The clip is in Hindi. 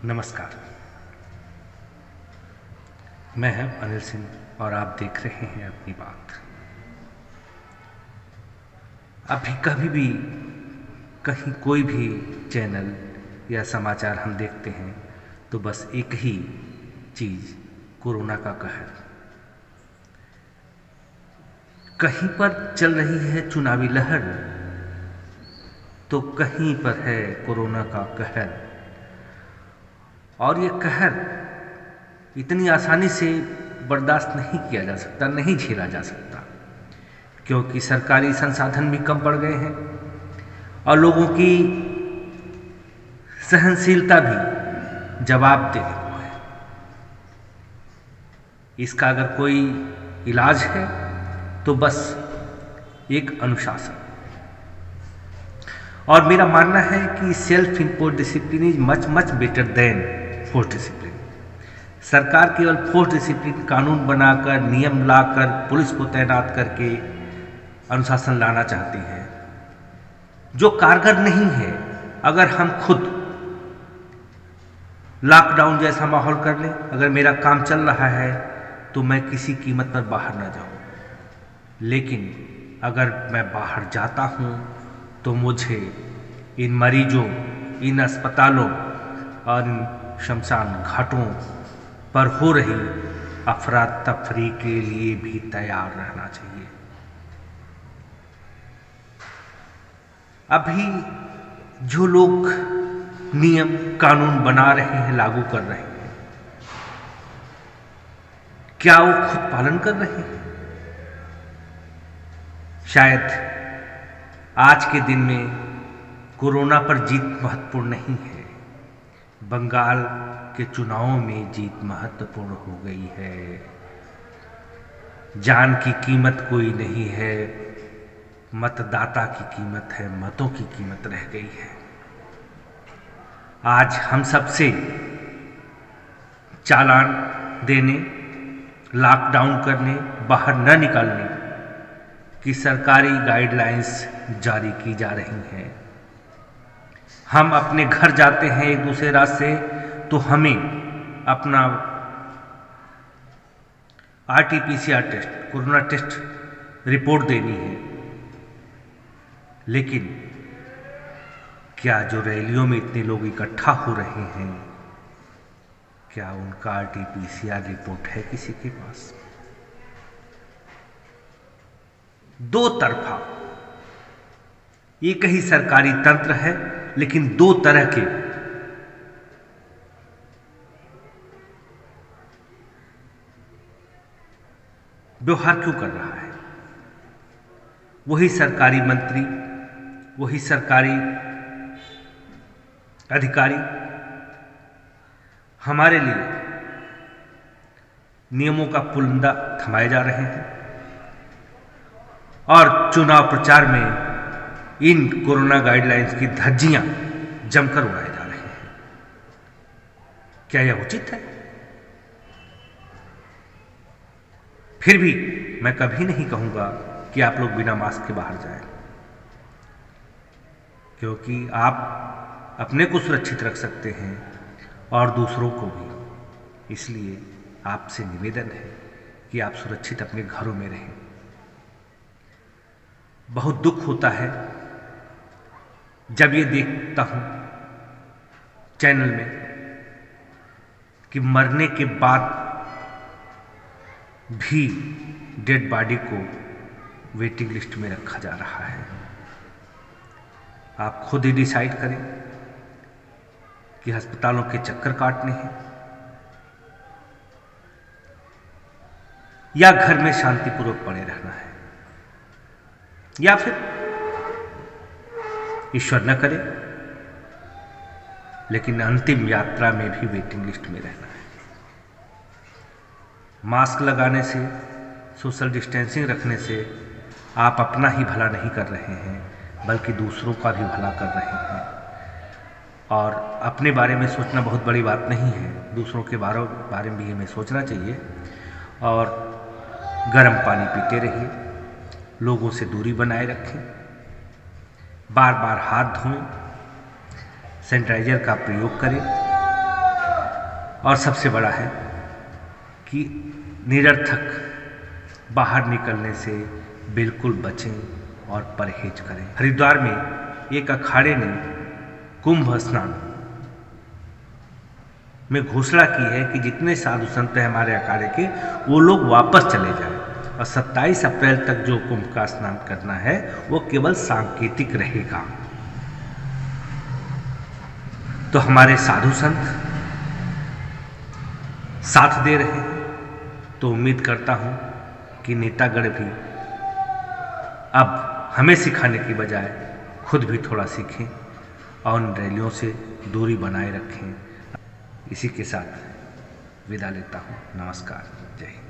नमस्कार। मैं हूं अनिल सिंह और आप देख रहे हैं अपनी बात। अभी कभी भी कहीं कोई भी चैनल या समाचार हम देखते हैं तो बस एक ही चीज़, कोरोना का कहर। कहीं पर चल रही है चुनावी लहर तो कहीं पर है कोरोना का कहर। और ये कहर इतनी आसानी से बर्दाश्त नहीं किया जा सकता, नहीं झेला जा सकता, क्योंकि सरकारी संसाधन भी कम पड़ गए हैं और लोगों की सहनशीलता भी जवाबदेह है। इसका अगर कोई इलाज है तो बस एक अनुशासन। और मेरा मानना है कि self impose discipline is much much better than force discipline. सरकार केवल फोर्स डिसिप्लिन कानून बनाकर, नियम लाकर, पुलिस को तैनात करके अनुशासन लाना चाहती है, जो कारगर नहीं है। अगर हम खुद लॉकडाउन जैसा माहौल कर लें, अगर मेरा काम चल रहा है तो मैं किसी कीमत पर बाहर ना जाऊं, लेकिन अगर मैं बाहर जाता हूं तो मुझे इन मरीजों, इन अस्पतालों और इन शमशान घाटों पर हो रही अफरा तफरी के लिए भी तैयार रहना चाहिए। अभी जो लोग नियम कानून बना रहे हैं, लागू कर रहे हैं, क्या वो खुद पालन कर रहे हैं? शायद आज के दिन में कोरोना पर जीत महत्वपूर्ण नहीं है, बंगाल के चुनावों में जीत महत्वपूर्ण हो गई है। जान की कीमत कोई नहीं है, मतदाता की कीमत है, मतों की कीमत रह गई है। आज हम सबसे चालान देने, लॉकडाउन करने, बाहर न निकालने की सरकारी गाइडलाइंस जारी की जा रही हैं। हम अपने घर जाते हैं एक दूसरे रात से तो हमें अपना RT-PCR test, corona test report देनी है। लेकिन क्या जो रैलियों में इतने लोग इकट्ठा हो रहे हैं, क्या उनका RT-PCR रिपोर्ट है किसी के पास? दो तरफा एक ही सरकारी तंत्र है, लेकिन दो तरह के व्यवहार क्यों कर रहा है? वही सरकारी मंत्री, वही सरकारी अधिकारी हमारे लिए नियमों का पुलिंदा थमाए जा रहे हैं और चुनाव प्रचार में इन कोरोना गाइडलाइंस की धज्जियां जमकर उड़ाए जा रहे हैं। क्या यह उचित है? फिर भी मैं कभी नहीं कहूंगा कि आप लोग बिना मास्क के बाहर जाएं, क्योंकि आप अपने को सुरक्षित रख सकते हैं और दूसरों को भी। इसलिए आपसे निवेदन है कि आप सुरक्षित अपने घरों में रहें। बहुत दुख होता है जब ये देखता हूं चैनल में कि मरने के बाद भी डेड बॉडी को वेटिंग लिस्ट में रखा जा रहा है। आप खुद ही डिसाइड करें कि अस्पतालों के चक्कर काटने हैं या घर में शांतिपूर्वक पड़े रहना है, या फिर ईश्वर न करे लेकिन अंतिम यात्रा में भी वेटिंग लिस्ट में रहना है। मास्क लगाने से, सोशल डिस्टेंसिंग रखने से आप अपना ही भला नहीं कर रहे हैं, बल्कि दूसरों का भी भला कर रहे हैं। और अपने बारे में सोचना बहुत बड़ी बात नहीं है, दूसरों के बारे में भी हमें सोचना चाहिए। और गर्म पानी पीते रहिए, लोगों से दूरी बनाए रखें, बार बार हाथ धोएं, सैनिटाइजर का प्रयोग करें, और सबसे बड़ा है कि निरर्थक बाहर निकलने से बिल्कुल बचें और परहेज करें। हरिद्वार में एक अखाड़े ने कुंभ स्नान में घोषणा की है कि जितने साधु संत हैं हमारे अखाड़े के, वो लोग वापस चले जाएं और 27 अप्रैल तक जो कुंभ का स्नान करना है वो केवल सांकेतिक रहेगा। तो हमारे साधु संत साथ दे रहे हैं, तो उम्मीद करता हूं कि नेतागण भी अब हमें सिखाने की बजाय खुद भी थोड़ा सीखें और उन रैलियों से दूरी बनाए रखें। इसी के साथ विदा लेता हूँ। नमस्कार, जय हिंद।